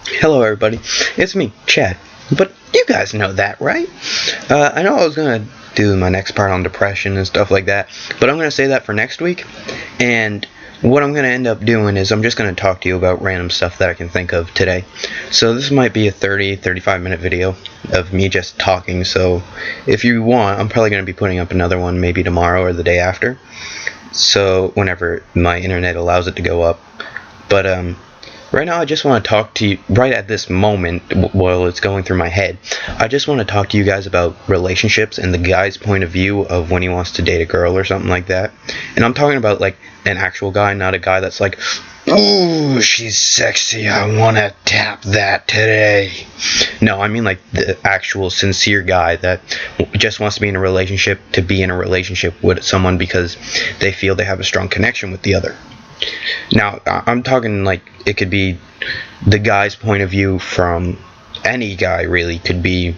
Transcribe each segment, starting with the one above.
Hello everybody, it's me, Chad. But you guys know that, right? I know I was gonna do my next part on depression and stuff like that, but I'm gonna say that for next week. And what I'm gonna end up doing is I'm just gonna talk to you about random stuff that I can think of today. So this might be a 35 minute video of me just talking, so if you want, I'm probably gonna be putting up another one maybe tomorrow or the day after. So whenever my internet allows it to go up. But right now I just want to talk to you, right at this moment while it's going through my head, I just want to talk to you guys about relationships and the guy's point of view of when he wants to date a girl or something like that. And I'm talking about like an actual guy, not a guy that's like, ooh, she's sexy, I want to tap that today. No, I mean like the actual sincere guy that just wants to be in a relationship to be in a relationship with someone because they feel they have a strong connection with the other. Now, I'm talking like it could be the guy's point of view from any guy, really. Could be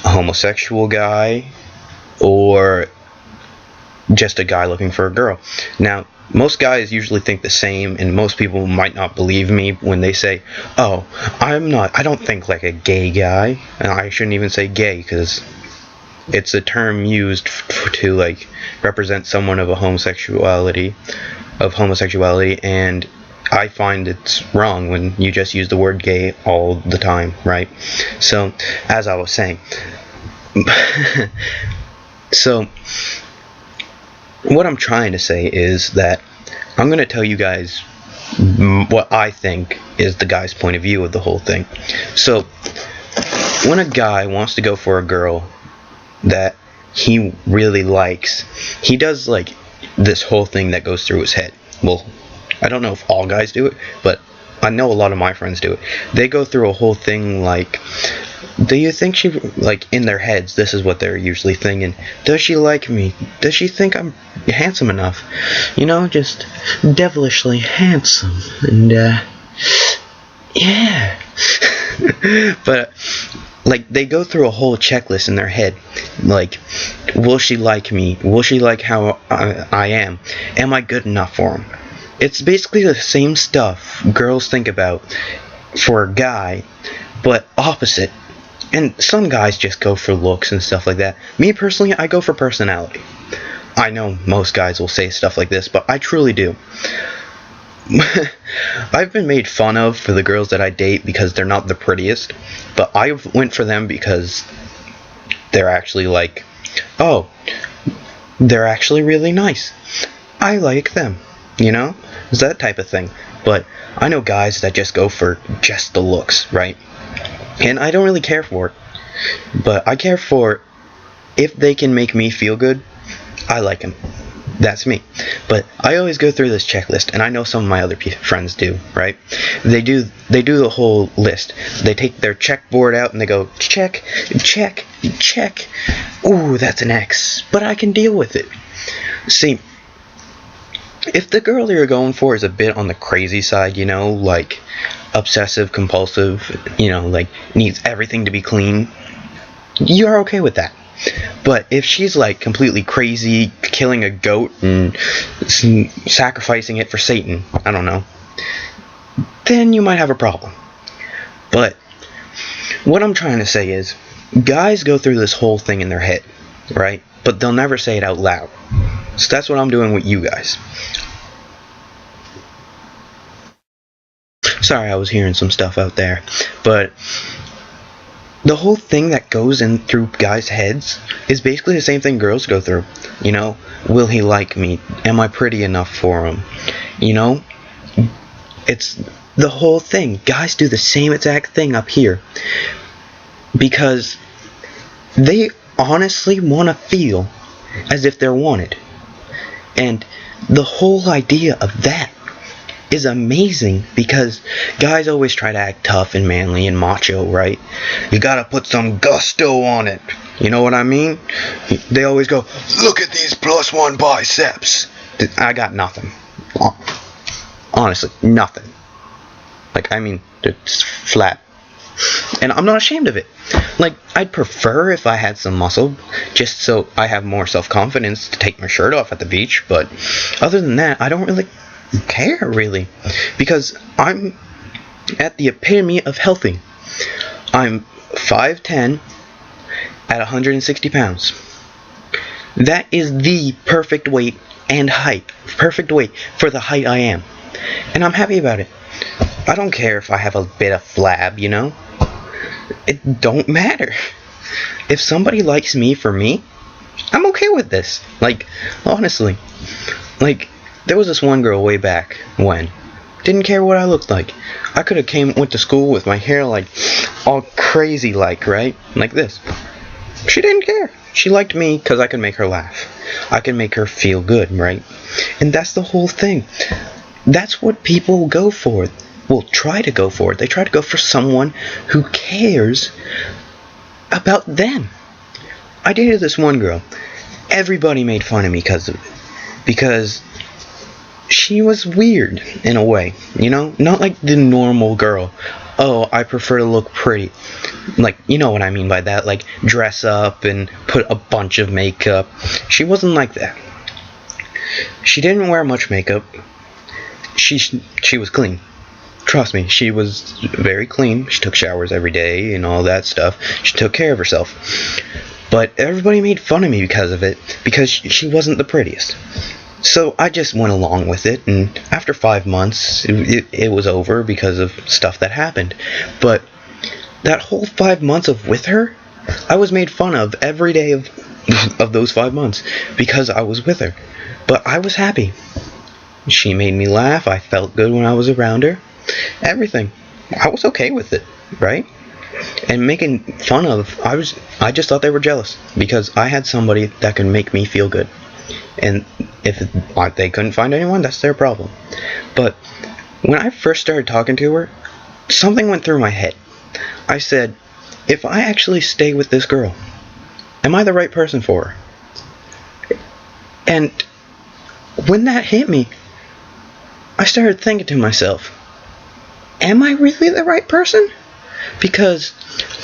a homosexual guy or just a guy looking for a girl. Now, most guys usually think the same, and most people might not believe me when they say, oh, I don't think like a gay guy. And I shouldn't even say gay because it's a term used to like represent someone of homosexuality, and I find it's wrong when you just use the word gay all the time, right? So, as I was saying, so what I'm trying to say is that I'm going to tell you guys what I think is the guy's point of view of the whole thing. So, when a guy wants to go for a girl that he really likes, he does like this whole thing that goes through his head. Well, I don't know if all guys do it, but I know a lot of my friends do it. They go through a whole thing like, do you think she, like in their heads, this is what they're usually thinking. Does she like me? Does she think I'm handsome enough? You know, just devilishly handsome. And, yeah. But like they go through a whole checklist in their head, like, will she like me? Will she like how I am? Am I good enough for him? It's basically the same stuff girls think about for a guy, but opposite. And some guys just go for looks and stuff like that. Me personally, I go for personality. I know most guys will say stuff like this, but I truly do. I've been made fun of for the girls that I date because they're not the prettiest, but I went for them because they're actually like, oh, they're actually really nice. I like them, you know? It's that type of thing. But I know guys that just go for just the looks, right? And I don't really care for it. But I care for if they can make me feel good, I like them. That's me. But I always go through this checklist, and I know some of my other friends do, right? They do the whole list. They take their checkboard out and they go, check, check, check. Ooh, that's an X, but I can deal with it. See, if the girl you're going for is a bit on the crazy side, you know, like obsessive compulsive, you know, like needs everything to be clean, you're okay with that. But if she's like completely crazy, killing a goat and sacrificing it for Satan, I don't know, then you might have a problem. But what I'm trying to say is, guys go through this whole thing in their head, right? But they'll never say it out loud. So that's what I'm doing with you guys. Sorry, I was hearing some stuff out there. But the whole thing that goes in through guys' heads is basically the same thing girls go through. You know, will he like me? Am I pretty enough for him? You know, it's the whole thing. Guys do the same exact thing up here because they honestly want to feel as if they're wanted. And the whole idea of that is amazing because guys always try to act tough and manly and macho, right? You gotta put some gusto on it. You know what I mean? They always go, look at these +1 biceps. I got nothing. Honestly, nothing. Like, I mean, it's flat. And I'm not ashamed of it. Like, I'd prefer if I had some muscle, just so I have more self-confidence to take my shirt off at the beach, but other than that, I don't really care, really, because I'm at the epitome of healthy. I'm 5'10", at 160 pounds. That is the perfect weight and height. Perfect weight for the height I am. And I'm happy about it. I don't care if I have a bit of flab, you know? It don't matter. If somebody likes me for me, I'm okay with this. Like, honestly. Like, there was this one girl way back when. Didn't care what I looked like. I could have went to school with my hair like all crazy like, right? Like this. She didn't care. She liked me because I could make her laugh. I could make her feel good, right? And that's the whole thing. That's what people go for. Well, try to go for it. They try to go for someone who cares about them. I dated this one girl. Everybody made fun of me because of it. Because she was weird in a way, you know? Not like the normal girl. Oh, I prefer to look pretty. Like, you know what I mean by that. Like, dress up and put a bunch of makeup. She wasn't like that. She didn't wear much makeup. She was clean. Trust me, she was very clean. She took showers every day and all that stuff. She took care of herself. But everybody made fun of me because of it, because she wasn't the prettiest. So I just went along with it, and after 5 months, it was over because of stuff that happened. But that whole 5 months with her, I was made fun of every day of those 5 months because I was with her. But I was happy. She made me laugh. I felt good when I was around her. Everything. I was okay with it, right? And making fun of, I just thought they were jealous because I had somebody that could make me feel good. And if they couldn't find anyone, that's their problem. But when I first started talking to her, something went through my head. I said, if I actually stay with this girl, am I the right person for her? And when that hit me, I started thinking to myself, am I really the right person? Because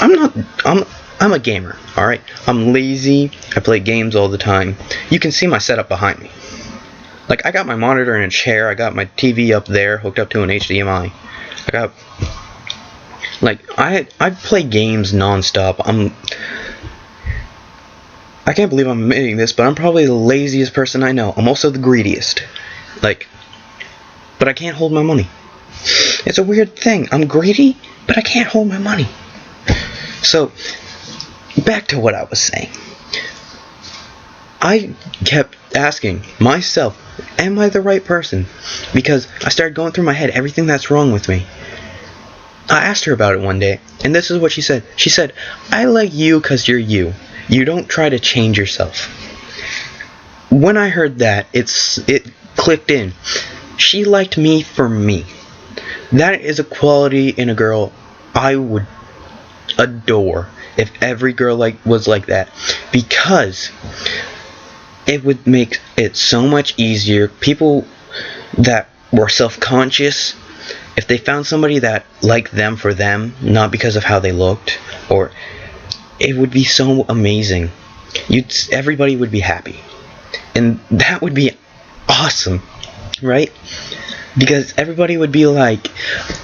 I'm a gamer, alright? I'm lazy, I play games all the time. You can see my setup behind me. Like, I got my monitor in a chair, I got my TV up there, hooked up to an HDMI. I play games non-stop. I can't believe I'm admitting this, but I'm probably the laziest person I know. I'm also the greediest. But I can't hold my money. It's a weird thing. I'm greedy, but I can't hold my money. So, back to what I was saying. I kept asking myself, am I the right person? Because I started going through my head everything that's wrong with me. I asked her about it one day, and this is what she said. She said, I like you because you're you. You don't try to change yourself. When I heard that, it clicked in. She liked me for me. That is a quality in a girl I would adore if every girl was like that, because it would make it so much easier. People that were self-conscious, if they found somebody that liked them for them, not because of how they looked, or it would be so amazing. Everybody would be happy, and that would be awesome, right? Because everybody would be like,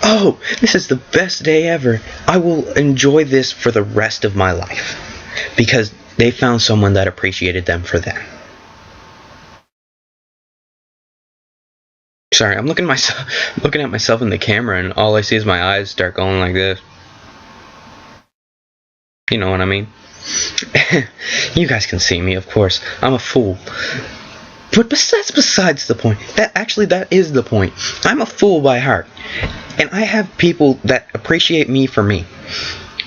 oh, this is the best day ever. I will enjoy this for the rest of my life. Because they found someone that appreciated them for them. Sorry, I'm looking at myself in the camera, and all I see is my eyes start going like this. You know what I mean? You guys can see me, of course. I'm a fool. But that's besides the point. That is the point. I'm a fool by heart. And I have people that appreciate me for me.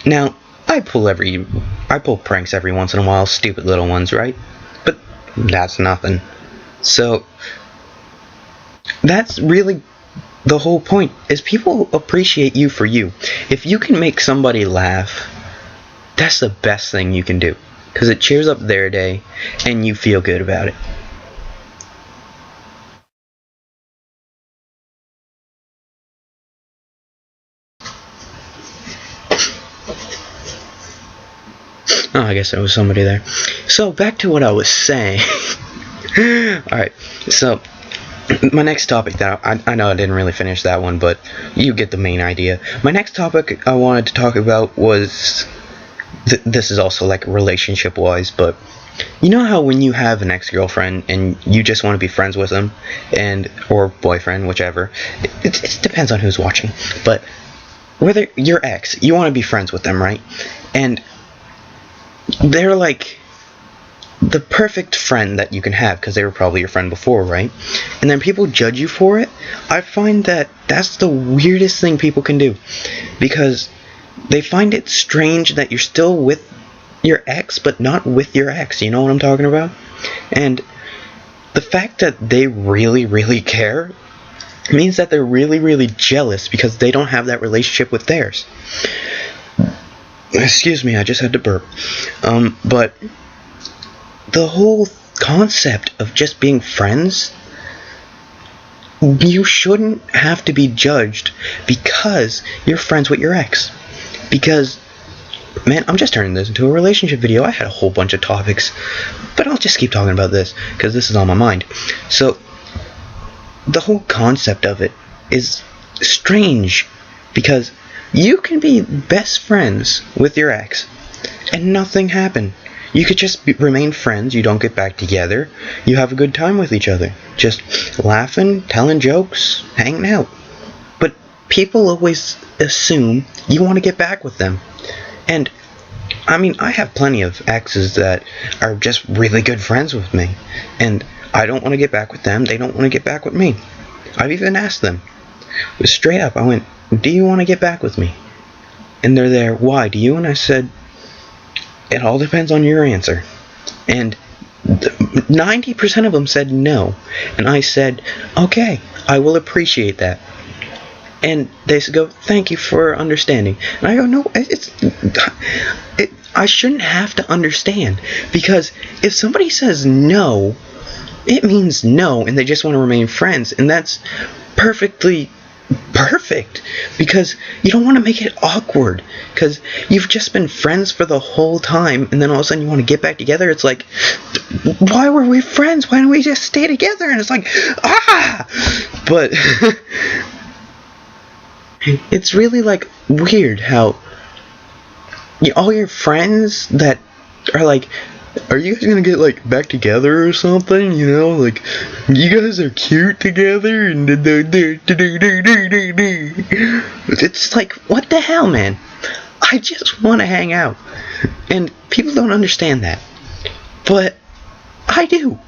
Now, I pull pranks every once in a while, stupid little ones, right? But that's nothing. So, that's really the whole point, is people appreciate you for you. If you can make somebody laugh, that's the best thing you can do. Because it cheers up their day, and you feel good about it. Oh, I guess there was somebody there. So, back to what I was saying. Alright, so, my next topic that I know I didn't really finish that one, but you get the main idea. My next topic I wanted to talk about was this is also like relationship wise, but you know how when you have an ex-girlfriend and you just want to be friends with them, and or boyfriend, whichever, it depends on who's watching, but whether your ex, you want to be friends with them, right? And they're like the perfect friend that you can have because they were probably your friend before, right? And then people judge you for it. I find that that's the weirdest thing people can do, because they find it strange that you're still with your ex but not with your ex. You know what I'm talking about? And the fact that they really care means that they're really jealous because they don't have that relationship with theirs. Excuse me, I just had to burp. But the whole concept of just being friends, you shouldn't have to be judged because you're friends with your ex. Because, man, I'm just turning this into a relationship video. I had a whole bunch of topics, but I'll just keep talking about this because this is on my mind. So, the whole concept of it is strange because you can be best friends with your ex and nothing happened. You could just remain friends. You don't get back together. You have a good time with each other, just laughing, telling jokes, hanging out. But people always assume you want to get back with them. And I mean, I have plenty of exes that are just really good friends with me, and I don't want to get back with them. They don't want to get back with me. I've even asked them straight up. I went, do you want to get back with me? And they're there, why, do you? And I said, it all depends on your answer. And 90% of them said no. And I said, okay, I will appreciate that. And they go, thank you for understanding. And I go, no, I shouldn't have to understand. Because if somebody says no, it means no, and they just want to remain friends. And that's perfectly perfect, because you don't want to make it awkward, because you've just been friends for the whole time, and then all of a sudden you want to get back together. It's like, why were we friends? Why don't we just stay together? And it's like, but it's really like weird how all your friends that are like, are you guys gonna get like back together or something? You know, like, you guys are cute together, and it's like, what the hell, man? I just want to hang out, and people don't understand that, but I do.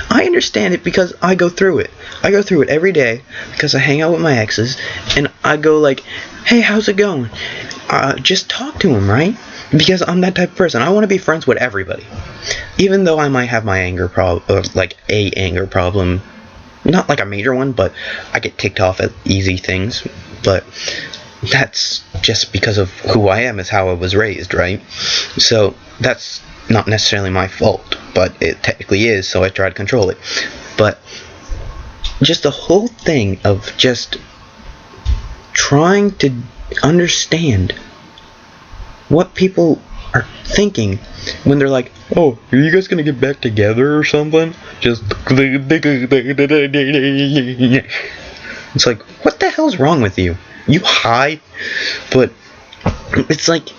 I understand it because I go through it. I go through it every day because I hang out with my exes, and I go like, hey, how's it going? Just talk to them, right? Because I'm that type of person. I want to be friends with everybody. Even though I might have my anger problem, like a anger problem. Not like a major one, but I get ticked off at easy things. But that's just because of who I am, is how I was raised, right? So that's not necessarily my fault, but it technically is, so I try to control it. But just the whole thing of just trying to understand what people are thinking when they're like, oh, are you guys gonna get back together or something? Just it's like, what the hell's wrong with you? You high? But it's like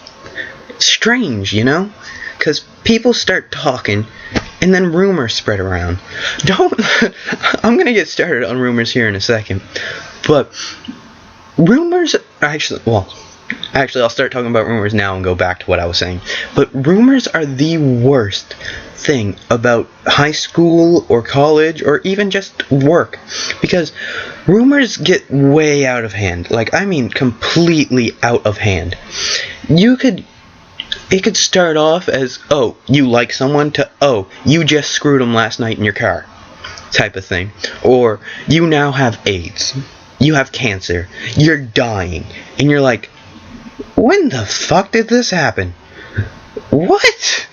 strange, you know? Because people start talking, and then rumors spread around. I'm gonna get started on rumors here in a second, but rumors Actually, I'll start talking about rumors now and go back to what I was saying. But rumors are the worst thing about high school or college or even just work. Because rumors get way out of hand. Like, I mean completely out of hand. It could start off as, oh, you like someone, to, oh, you just screwed them last night in your car, type of thing. Or, you now have AIDS. You have cancer. You're dying. And you're like, when the fuck did this happen? What?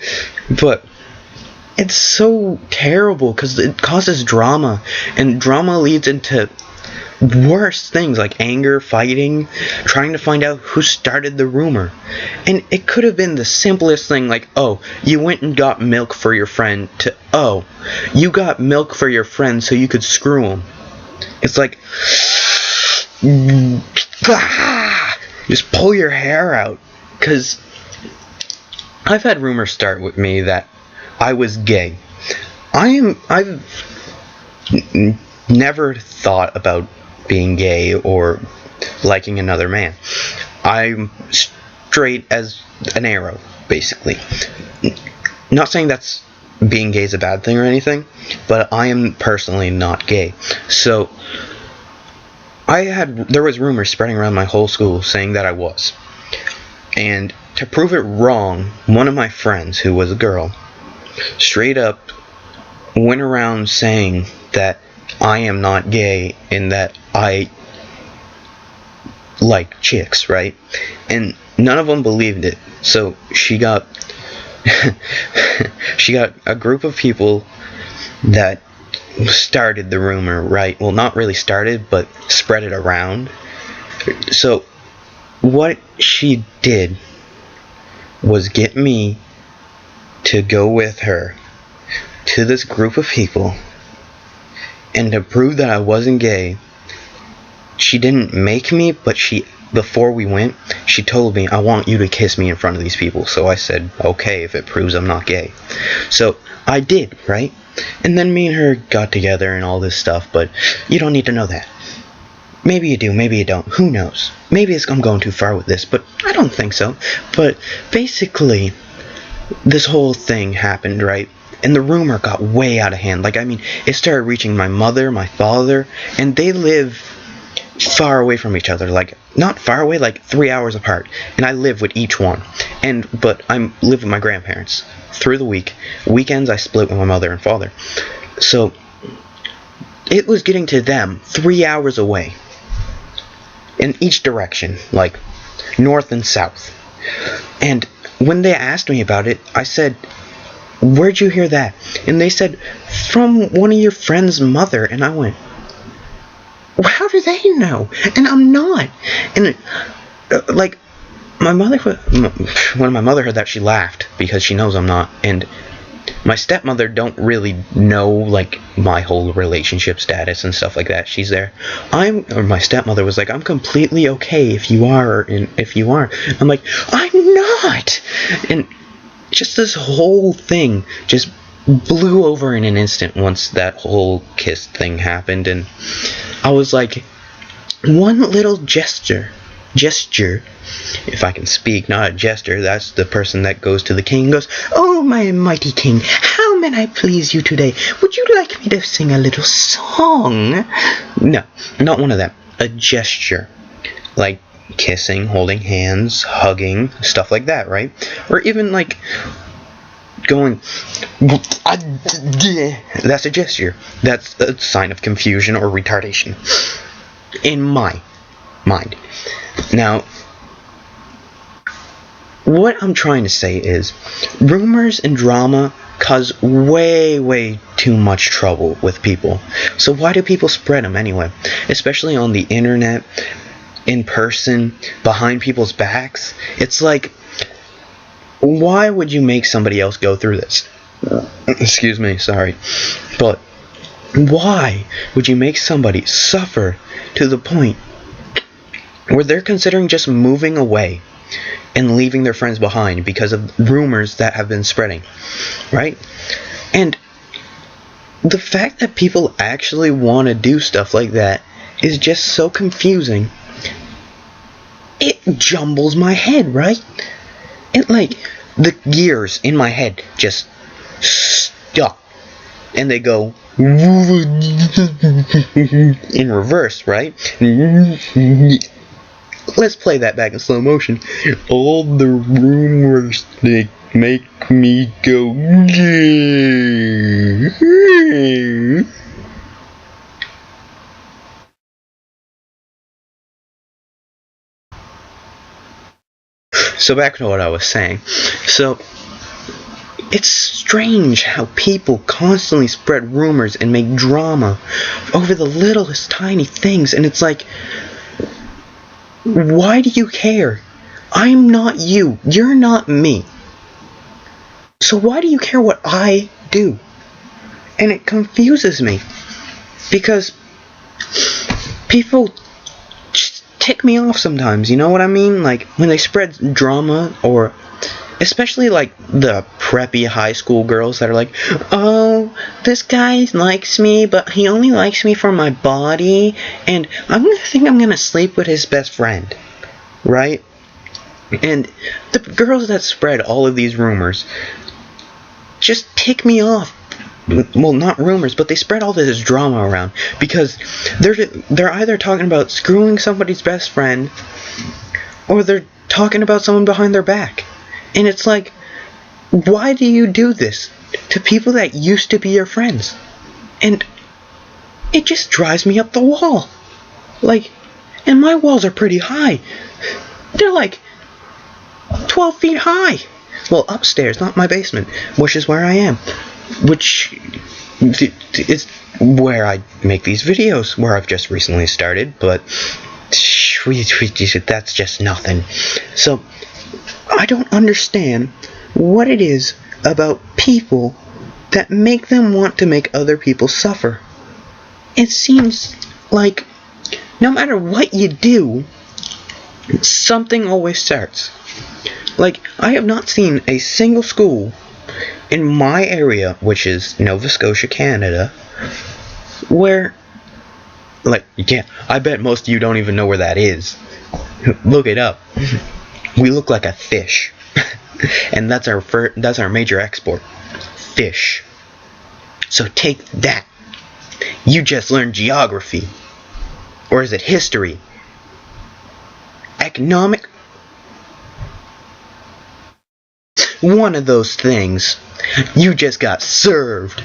But it's so terrible because it causes drama, and drama leads into worse things like anger, fighting, trying to find out who started the rumor. And it could have been the simplest thing, like, oh, you went and got milk for your friend, to, oh, you got milk for your friend so you could screw him. It's like, just pull your hair out. Because I've had rumors start with me that I was gay. I've never thought about being gay or liking another man. I'm straight as an arrow, basically. Not saying that's being gay is a bad thing or anything, but I am personally not gay. So there was rumors spreading around my whole school saying that I was. And to prove it wrong, one of my friends, who was a girl, straight up went around saying that I am not gay and that I like chicks, right? And none of them believed it. So she got a group of people that started the rumor, right? Well, not really started, but spread it around. So what she did was get me to go with her to this group of people, and to prove that I wasn't gay, she didn't make me, but before we went, she told me, I want you to kiss me in front of these people. So I said, okay, if it proves I'm not gay. So I did, right? And then me and her got together and all this stuff, but you don't need to know that. Maybe you do, maybe you don't. Who knows? Maybe I'm going too far with this, but I don't think so. But basically, this whole thing happened, right? And the rumor got way out of hand. Like, I mean, it started reaching my mother, my father, and they live far away from each other. Like, not far away, like 3 hours apart. And I live with each one. But I live with my grandparents through the week. Weekends, I split with my mother and father. So it was getting to them 3 hours away. In each direction, like north and south. And when they asked me about it, I said, where'd you hear that? And they said, from one of your friend's mother. And I went, well, how do they know? And I'm not. And like, when my mother heard that, she laughed because she knows I'm not. And my stepmother don't really know, like, my whole relationship status and stuff like that. She's there. My stepmother was like, I'm completely okay if you are, and if you aren't. I'm like, I'm not! And just this whole thing just blew over in an instant once that whole kiss thing happened. And I was like, one little gesture, if I can speak, not a jester, that's the person that goes to the king and goes, oh, my mighty king, how may I please you today? Would you like me to sing a little song? No, not one of them. A gesture. Like kissing, holding hands, hugging, stuff like that, right? Or even like going, that's a gesture. That's a sign of confusion or retardation. In my mind. Now, what I'm trying to say is, rumors and drama cause way too much trouble with people. So why do people spread them anyway? Especially on the internet, in person, behind people's backs. It's like, why would you make somebody else go through this? Excuse me, sorry. But why would you make somebody suffer to the point where they're considering just moving away and leaving their friends behind because of rumors that have been spreading, right? And the fact that people actually want to do stuff like that is just so confusing. It jumbles my head, right? It, like, the gears in my head just stop. And they go in reverse, right? Let's play that back in slow motion. All the rumors, they make me go. So back to what I was saying. So it's strange how people constantly spread rumors and make drama over the littlest tiny things, and it's like, why do you care? I'm not you. You're not me. So why do you care what I do? And it confuses me. Because people just tick me off sometimes, you know what I mean? Like, when they spread drama, or especially like the preppy high school girls that are like, oh, this guy likes me, but he only likes me for my body, and I'm gonna sleep with his best friend, right? And the girls that spread all of these rumors just tick me off. Well, not rumors, but they spread all this drama around because they're either talking about screwing somebody's best friend, or they're talking about someone behind their back. And it's like, why do you do this to people that used to be your friends? And it just drives me up the wall. Like, and my walls are pretty high. They're like 12 feet high. Well, upstairs, not my basement, which is where I am. Which is where I make these videos, where I've just recently started, but that's just nothing. So, I don't understand what it is about people that make them want to make other people suffer. It seems like no matter what you do, something always starts. Like, I have not seen a single school in my area, which is Nova Scotia, Canada, where, like, I bet most of you don't even know where that is. Look it up. We look like a fish. And that's our major export. Fish. So take that. You just learned geography. Or is it history? Economic? One of those things. You just got served.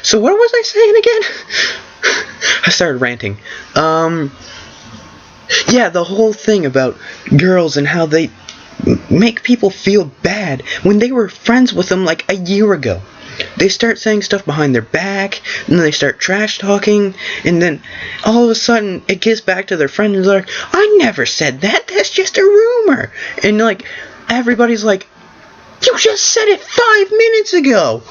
So what was I saying again? I started ranting. Yeah, the whole thing about girls and how they make people feel bad when they were friends with them like a year ago. They start saying stuff behind their back, and then they start trash talking, and then all of a sudden it gets back to their friend and they're like, I never said that, that's just a rumor. And like, everybody's like, you just said it 5 minutes ago.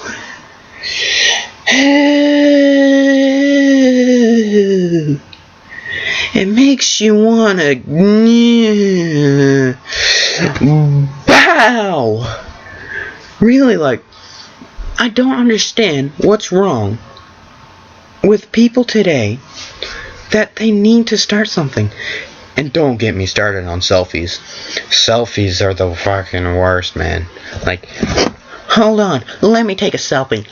It makes you wanna bow. Really, like, I don't understand what's wrong with people today that they need to start something. And don't get me started on selfies. Selfies are the fucking worst, man. Like, hold on, let me take a selfie.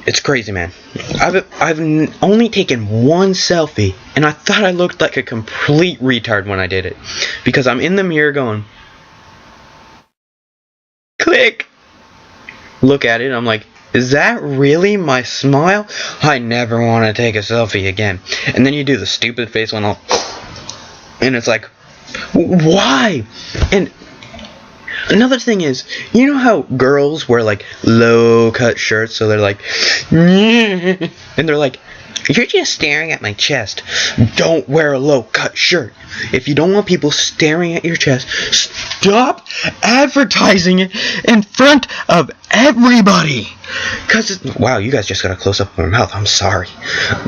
It's crazy, man. I've only taken one selfie, and I thought I looked like a complete retard when I did it. Because I'm in the mirror going, click! Look at it, I'm like, is that really my smile? I never want to take a selfie again. And then you do the stupid face one, and it's like, why? And another thing is, you know how girls wear like low cut shirts, so they're like, and they're like, you're just staring at my chest. Don't wear a low cut shirt. If you don't want people staring at your chest, stop advertising it in front of everybody. Cause wow, you guys just got a close up of my mouth. I'm sorry,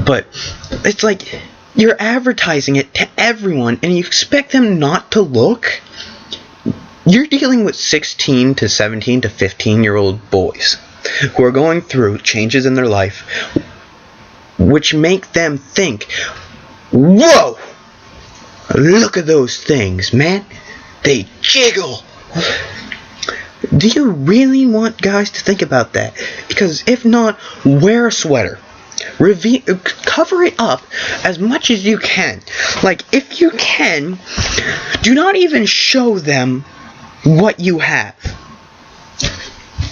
but it's like you're advertising it to everyone, and you expect them not to look. You're dealing with 16 to 17 to 15-year-old boys who are going through changes in their life which make them think, whoa, look at those things, man. They jiggle. Do you really want guys to think about that? Because if not, wear a sweater. Cover it up as much as you can. Like, if you can, do not even show them what you have.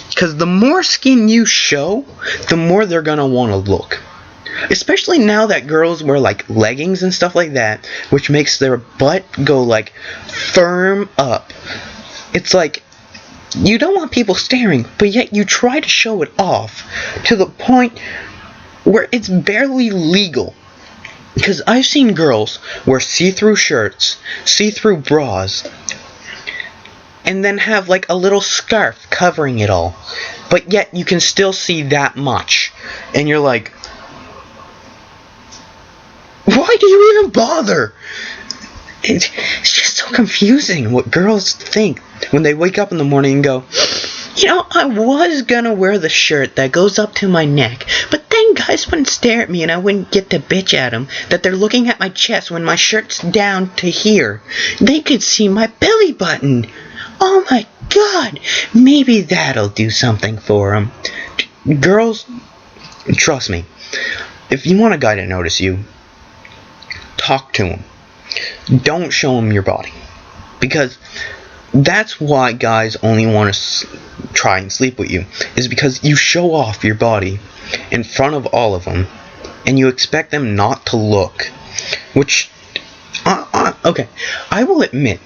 Because the more skin you show, the more they're gonna want to look. Especially now that girls wear like leggings and stuff like that, which makes their butt go like firm up. It's like, you don't want people staring, but yet you try to show it off to the point where it's barely legal. Because I've seen girls wear see-through shirts, see-through bras, and then have like a little scarf covering it all, but yet you can still see that much, and you're like, why do you even bother? It's just so confusing what girls think when they wake up in the morning and go, you know, I was gonna wear the shirt that goes up to my neck, but then guys wouldn't stare at me and I wouldn't get to bitch at them that they're looking at my chest when my shirt's down to here. They could see my belly button. Oh my god, maybe that'll do something for them. Girls, trust me, if you want a guy to notice you, talk to him. Don't show him your body, because that's why guys only want to try and sleep with you, is because you show off your body in front of all of them and you expect them not to look, which okay, I will admit,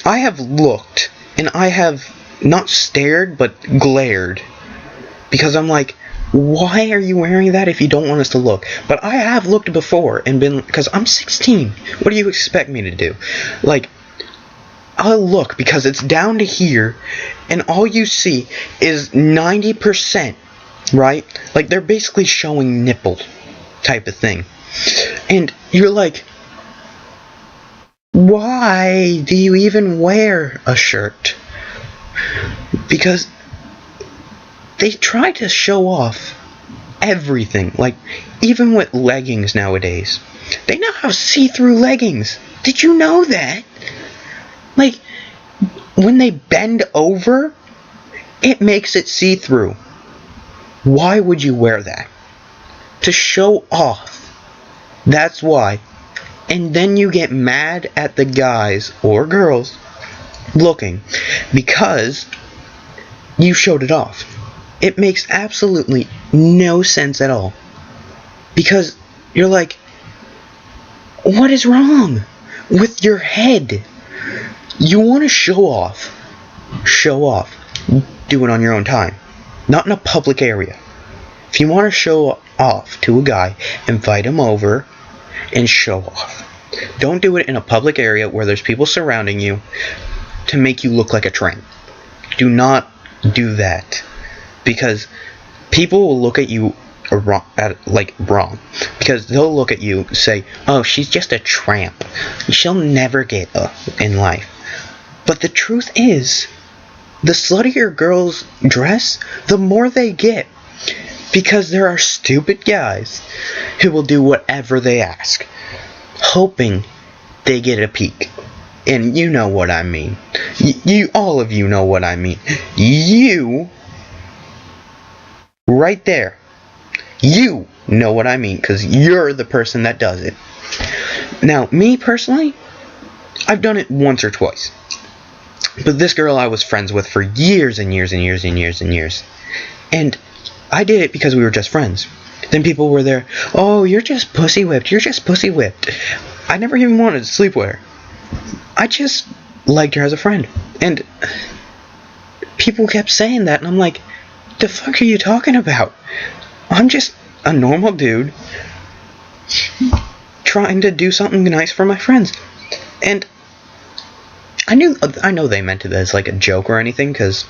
I have looked and I have not stared but glared, because I'm like, why are you wearing that if you don't want us to look? But I have looked before and been, because I'm 16. What do you expect me to do? Like, I'll look because it's down to here, and all you see is 90%, right? Like, they're basically showing nipple type of thing. And you're like, why do you even wear a shirt? Because they try to show off everything. Like, even with leggings nowadays, they now have see-through leggings. Did you know that? Like, when they bend over, it makes it see-through. Why would you wear that? To show off. That's why. And then you get mad at the guys or girls looking because you showed it off. It makes absolutely no sense at all. Because you're like, what is wrong with your head? You want to show off. Show off. Do it on your own time. Not in a public area. If you want to show off to a guy, invite him over and show off. Don't do it in a public area where there's people surrounding you to make you look like a tramp. Do not do that. Because people will look at you wrong. Because they'll look at you and say, oh, she's just a tramp. She'll never get up in life. But the truth is, the sluttier girls dress, the more they get. Because there are stupid guys who will do whatever they ask, hoping they get a peek. And you know what I mean. All of you know what I mean. You, right there, you know what I mean, because you're the person that does it. Now, me personally, I've done it once or twice. But this girl I was friends with for years and years and years and years and years. And I did it because we were just friends. Then people were there, oh, you're just pussy whipped, you're just pussy whipped. I never even wanted to sleep with her. I just liked her as a friend. And people kept saying that, and I'm like, the fuck are you talking about? I'm just a normal dude trying to do something nice for my friends. And I know they meant it as like a joke or anything, because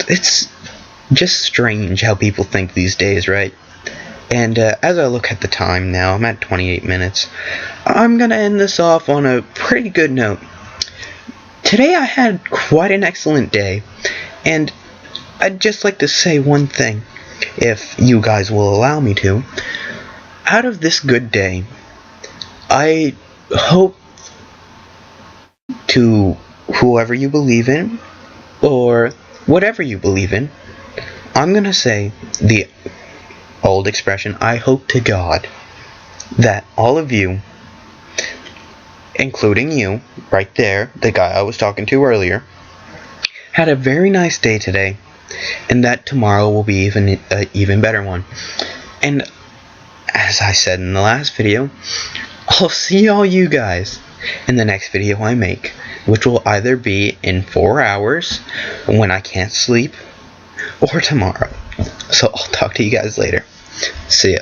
it's just strange how people think these days, right? And as I look at the time now, I'm at 28 minutes. I'm gonna end this off on a pretty good note. Today I had quite an excellent day, and I'd just like to say one thing, if you guys will allow me to. Out of this good day, I hope to whoever you believe in, or whatever you believe in, I'm gonna say the old expression, I hope to God that all of you, including you, right there, the guy I was talking to earlier, had a very nice day today, and that tomorrow will be an even better one. And as I said in the last video, I'll see all you guys in the next video I make, which will either be in 4 hours when I can't sleep, or tomorrow. So I'll talk to you guys later. See ya.